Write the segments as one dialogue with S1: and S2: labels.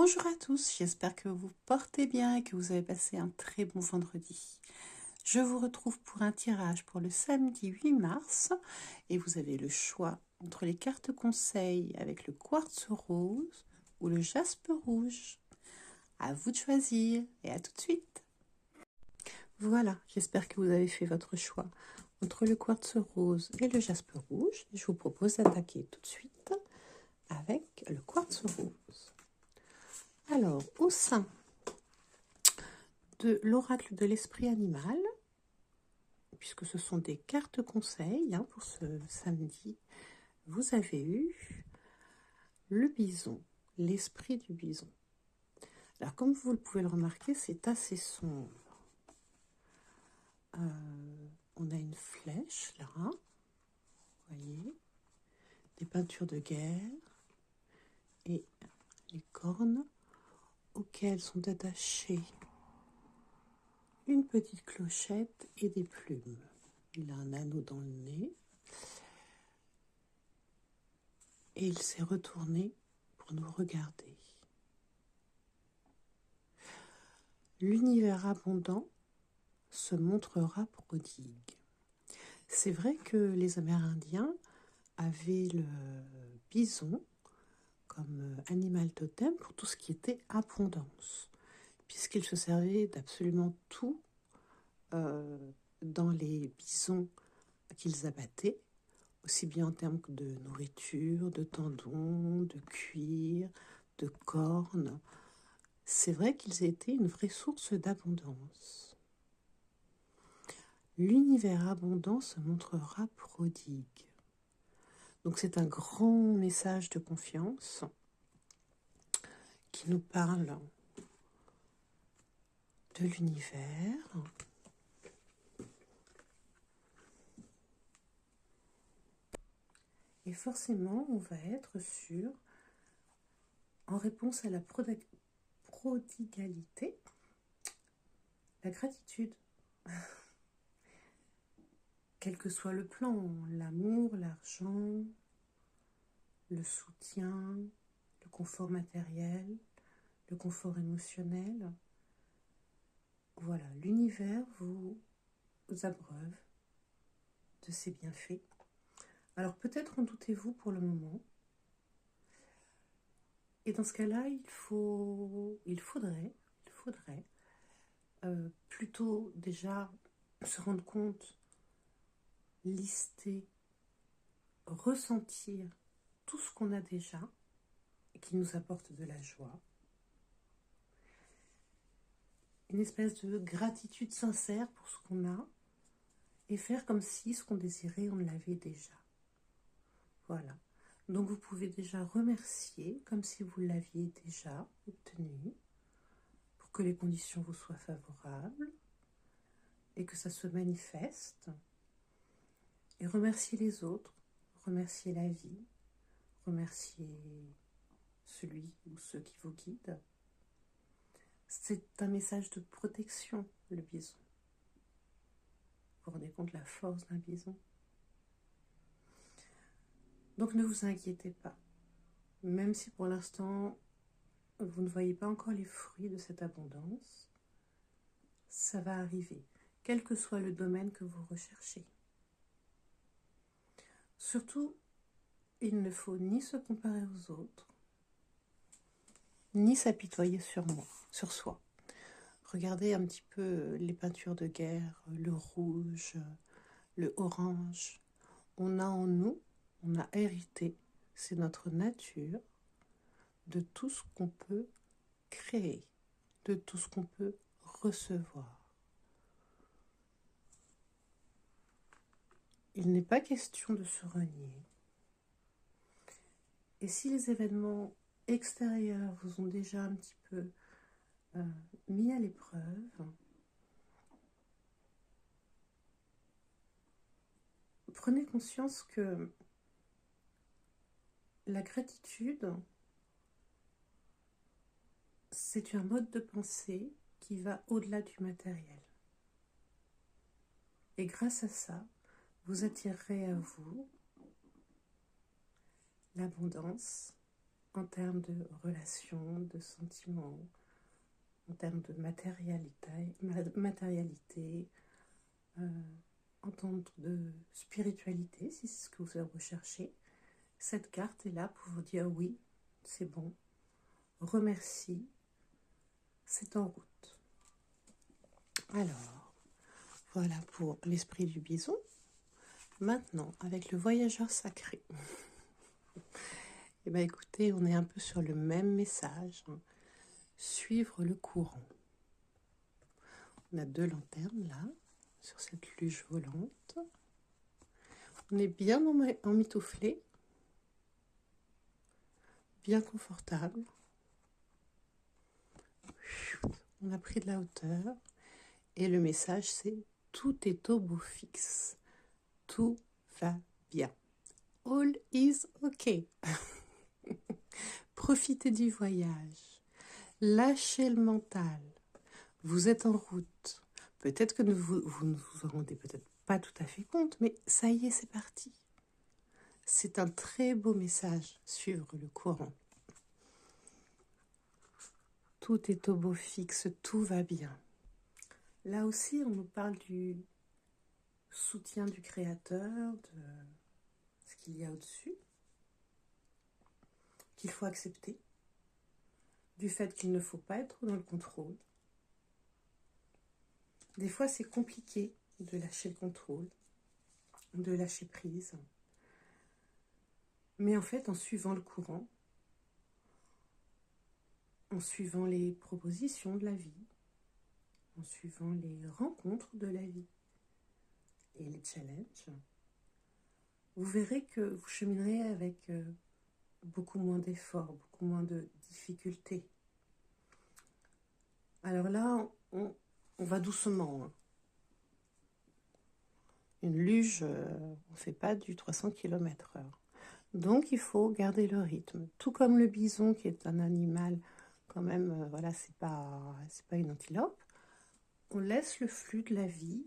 S1: Bonjour à tous, j'espère que vous portez bien et que vous avez passé un très bon vendredi. Je vous retrouve pour un tirage pour le samedi 8 mars et vous avez le choix entre les cartes conseils avec le quartz rose ou le jaspe rouge. À vous de choisir et à tout de suite. Voilà, j'espère que vous avez fait votre choix entre le quartz rose et le jaspe rouge. Je vous propose d'attaquer tout de suite avec le quartz rose. Alors, au sein de l'oracle de l'esprit animal, puisque ce sont des cartes conseils pour ce samedi, vous avez eu le bison, l'esprit du bison. Alors, comme vous pouvez le remarquer, c'est assez sombre. On a une flèche là, vous voyez, des peintures de guerre et les cornes auxquelles sont attachées une petite clochette et des plumes. Il a un anneau dans le nez et il s'est retourné pour nous regarder. L'univers abondant se montrera prodigue. C'est vrai que les Amérindiens avaient le bison comme animal totem pour tout ce qui était abondance, puisqu'ils se servaient d'absolument tout dans les bisons qu'ils abattaient, aussi bien en termes de nourriture, de tendons, de cuir, de cornes. C'est vrai qu'ils étaient une vraie source d'abondance. L'univers abondant se montrera prodigue. Donc c'est un grand message de confiance qui nous parle de l'univers. Et forcément, on va être en réponse à la prodigalité, la gratitude. Quel que soit le plan, l'amour, l'argent, le soutien, le confort matériel, le confort émotionnel. Voilà, l'univers vous abreuve de ses bienfaits. Alors peut-être en doutez-vous pour le moment. Et dans ce cas-là, il faudrait plutôt déjà se rendre compte, lister, ressentir tout ce qu'on a déjà et qui nous apporte de la joie. Une espèce de gratitude sincère pour ce qu'on a et faire comme si ce qu'on désirait, on l'avait déjà. Voilà. Donc vous pouvez déjà remercier comme si vous l'aviez déjà obtenu pour que les conditions vous soient favorables et que ça se manifeste. Et remercier les autres, remercier la vie, remercier celui ou ceux qui vous guident. C'est un message de protection, le bison. Vous vous rendez compte de la force d'un bison? Donc ne vous inquiétez pas. Même si pour l'instant, vous ne voyez pas encore les fruits de cette abondance, ça va arriver, quel que soit le domaine que vous recherchez. Surtout, il ne faut ni se comparer aux autres, ni s'apitoyer sur soi. Regardez un petit peu les peintures de guerre, le rouge, le orange. On a en nous, on a hérité, c'est notre nature, de tout ce qu'on peut créer, de tout ce qu'on peut recevoir. Il n'est pas question de se renier. Et si les événements extérieurs vous ont déjà un petit peu mis à l'épreuve, prenez conscience que la gratitude, c'est un mode de pensée qui va au-delà du matériel. Et grâce à ça, vous attirerez à vous l'abondance, en termes de relations, de sentiments, en termes de matérialité, en termes de spiritualité, si c'est ce que vous recherchez. Cette carte est là pour vous dire oui, c'est bon, remercie, c'est en route. Alors, voilà pour l'esprit du bison. Maintenant, avec le voyageur sacré, eh bien écoutez, on est un peu sur le même message, hein. Suivre le courant. On a 2 lanternes là, sur cette luge volante. On est bien emmitouflé, bien confortable. On a pris de la hauteur. Et le message, c'est tout est au beau fixe. Tout va bien. All is okay. Profitez du voyage. Lâchez le mental. Vous êtes en route. Peut-être que vous ne vous en rendez peut-être pas tout à fait compte, mais ça y est, c'est parti. C'est un très beau message, suivre le courant. Tout est au beau fixe, tout va bien. Là aussi, on nous parle du soutien du Créateur, de ce qu'il y a au-dessus, qu'il faut accepter, du fait qu'il ne faut pas être dans le contrôle. Des fois, c'est compliqué de lâcher le contrôle, de lâcher prise. Mais en fait, en suivant le courant, en suivant les propositions de la vie, en suivant les rencontres de la vie et les challenges, vous verrez que vous cheminerez avec beaucoup moins d'efforts, beaucoup moins de difficultés. Alors là, on va doucement, hein. Une luge, on ne fait pas du 300 km/h. Donc, il faut garder le rythme. Tout comme le bison, qui est un animal, quand même, voilà, c'est pas une antilope. On laisse le flux de la vie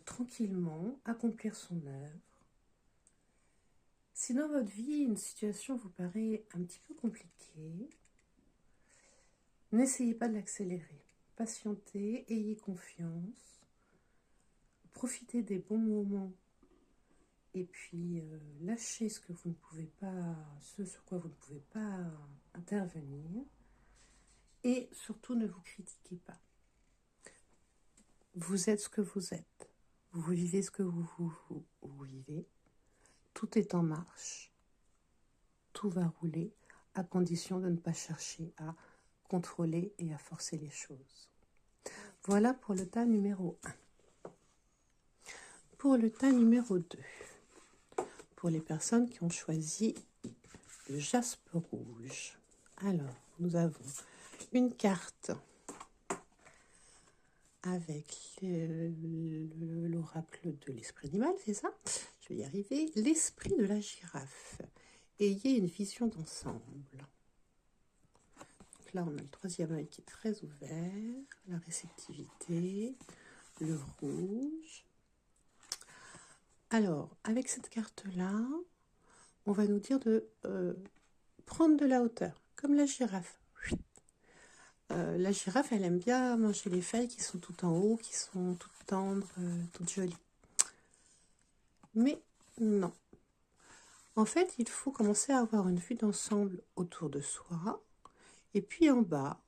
S1: tranquillement accomplir son œuvre. Si dans votre vie, une situation vous paraît un petit peu compliquée, n'essayez pas de l'accélérer. Patientez, ayez confiance, profitez des bons moments et puis lâchez ce que vous ne pouvez pas, ce sur quoi vous ne pouvez pas intervenir et surtout ne vous critiquez pas. Vous êtes ce que vous êtes, vous vivez ce que vous vivez, tout est en marche, tout va rouler à condition de ne pas chercher à contrôler et à forcer les choses. Voilà pour le tas numéro 1. Pour le tas numéro 2, pour les personnes qui ont choisi le jaspe rouge. Alors, nous avons une carte avec l'oracle de l'esprit animal, c'est ça? Je vais y arriver. L'esprit de la girafe. Ayez une vision d'ensemble. Là, on a le 3e œil qui est très ouvert, la réceptivité, le rouge. Alors, avec cette carte-là, on va nous dire de prendre de la hauteur, comme la girafe. La girafe, elle aime bien manger les feuilles qui sont tout en haut, qui sont toutes tendres, toutes jolies. Mais non. En fait, il faut commencer à avoir une vue d'ensemble autour de soi. Et puis en bas,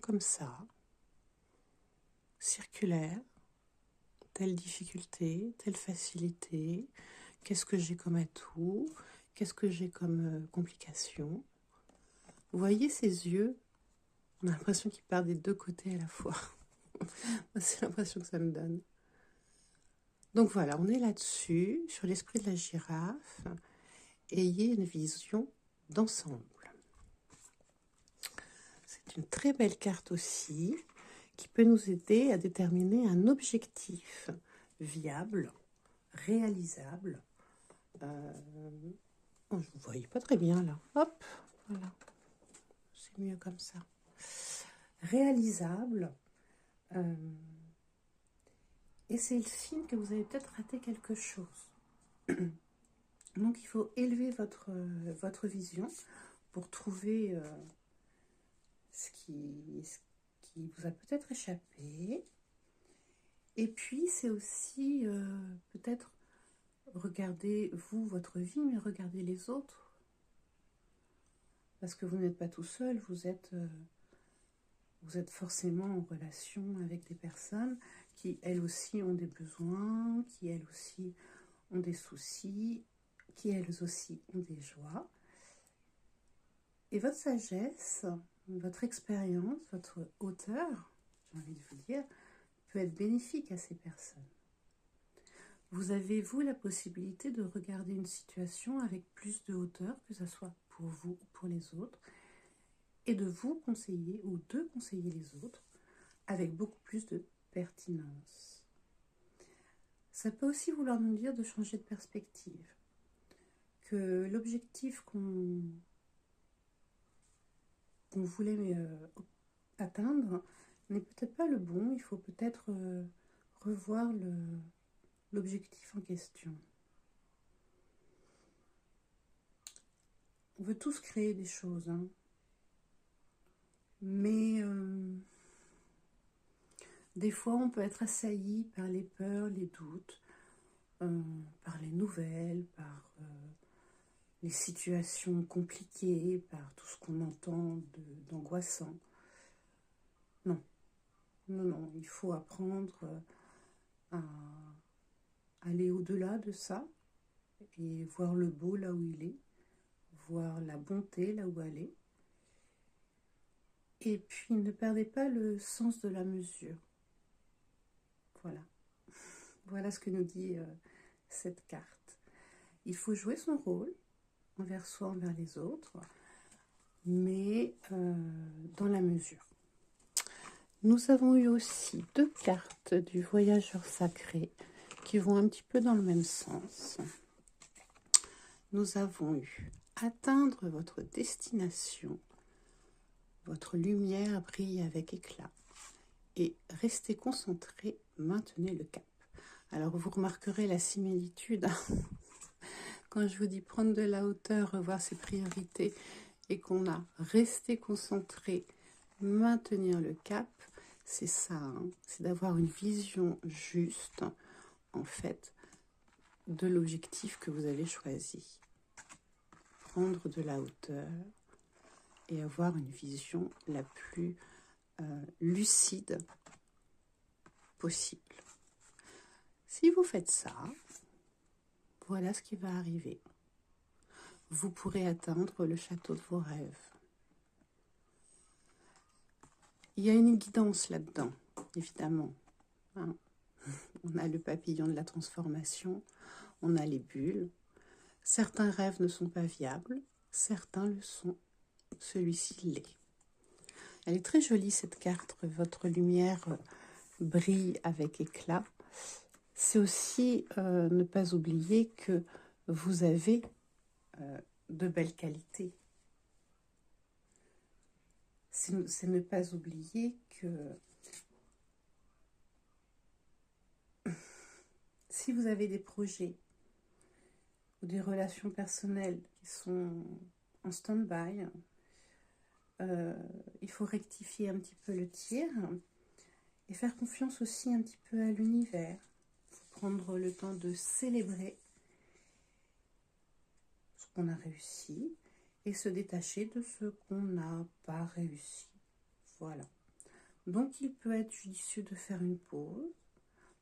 S1: comme ça, circulaire, telle difficulté, telle facilité, qu'est-ce que j'ai comme atout, qu'est-ce que j'ai comme complication. Vous voyez ces yeux, on a l'impression qu'ils partent des 2 côtés à la fois. C'est l'impression que ça me donne. Donc voilà, on est là-dessus, sur l'esprit de la girafe. Ayez une vision d'ensemble. C'est une très belle carte aussi, qui peut nous aider à déterminer un objectif viable, réalisable. Je ne vous voyez pas très bien là. Hop, voilà. C'est mieux comme ça. Réalisable. Et c'est le signe que vous avez peut-être raté quelque chose. Donc il faut élever votre vision pour trouver ce qui vous a peut-être échappé. Et puis, c'est aussi peut-être regarder, vous, votre vie, mais regardez les autres. Parce que vous n'êtes pas tout seul, vous êtes forcément en relation avec des personnes qui, elles aussi, ont des besoins, qui, elles aussi, ont des soucis, qui, elles aussi, ont des joies. Et votre sagesse, votre expérience, votre hauteur, j'ai envie de vous dire, peut être bénéfique à ces personnes. Vous avez, vous, la possibilité de regarder une situation avec plus de hauteur, que ce soit pour vous ou pour les autres, et de vous conseiller ou de conseiller les autres avec beaucoup plus de pertinence. Ça peut aussi vouloir nous dire de changer de perspective, que l'objectif qu'on voulait atteindre n'est peut-être pas le bon, il faut peut-être revoir l'objectif en question. On veut tous créer des choses, hein. Mais des fois on peut être assailli par les peurs, les doutes, par les nouvelles, par les situations compliquées, par tout ce qu'on entend d'angoissant. Non, non, non, il faut apprendre à aller au-delà de ça et voir le beau là où il est, voir la bonté là où elle est. Et puis, ne perdez pas le sens de la mesure. Voilà. Voilà ce que nous dit cette carte. Il faut jouer son rôle envers soi, envers les autres, mais dans la mesure. Nous avons eu aussi 2 cartes du voyageur sacré qui vont un petit peu dans le même sens. Nous avons eu atteindre votre destination. Votre lumière brille avec éclat et restez concentré, maintenez le cap. Alors vous remarquerez la similitude quand je vous dis prendre de la hauteur, revoir ses priorités et qu'on a resté concentré, maintenir le cap, c'est ça, hein, c'est d'avoir une vision juste en fait de l'objectif que vous avez choisi. Prendre de la hauteur et avoir une vision la plus lucide possible. Si vous faites ça, voilà ce qui va arriver. Vous pourrez atteindre le château de vos rêves. Il y a une guidance là-dedans, évidemment. Hein. On a le papillon de la transformation, on a les bulles. Certains rêves ne sont pas viables, certains le sont. Celui-ci l'est. Elle est très jolie cette carte, votre lumière brille avec éclat. C'est aussi ne pas oublier que vous avez de belles qualités. C'est ne pas oublier que si vous avez des projets ou des relations personnelles qui sont en stand-by, il faut rectifier un petit peu le tir et faire confiance aussi un petit peu à l'univers. Il faut prendre le temps de célébrer ce qu'on a réussi et se détacher de ce qu'on n'a pas réussi. Voilà. Donc il peut être judicieux de faire une pause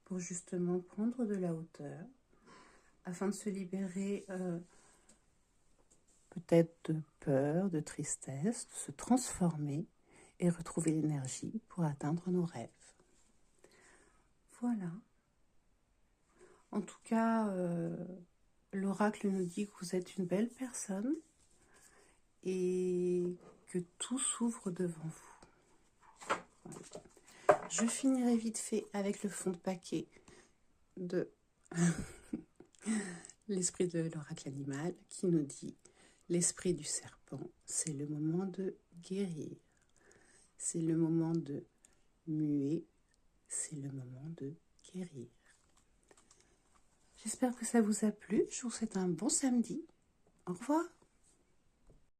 S1: pour justement prendre de la hauteur afin de se libérer peut-être de peur, de tristesse, de se transformer et retrouver l'énergie pour atteindre nos rêves. Voilà. En tout cas, l'oracle nous dit que vous êtes une belle personne et que tout s'ouvre devant vous. Voilà. Je finirai vite fait avec le fond de paquet de l'esprit de l'oracle animal qui nous dit: l'esprit du serpent, c'est le moment de guérir, c'est le moment de muer, c'est le moment de guérir. J'espère que ça vous a plu, je vous souhaite un bon samedi, au revoir.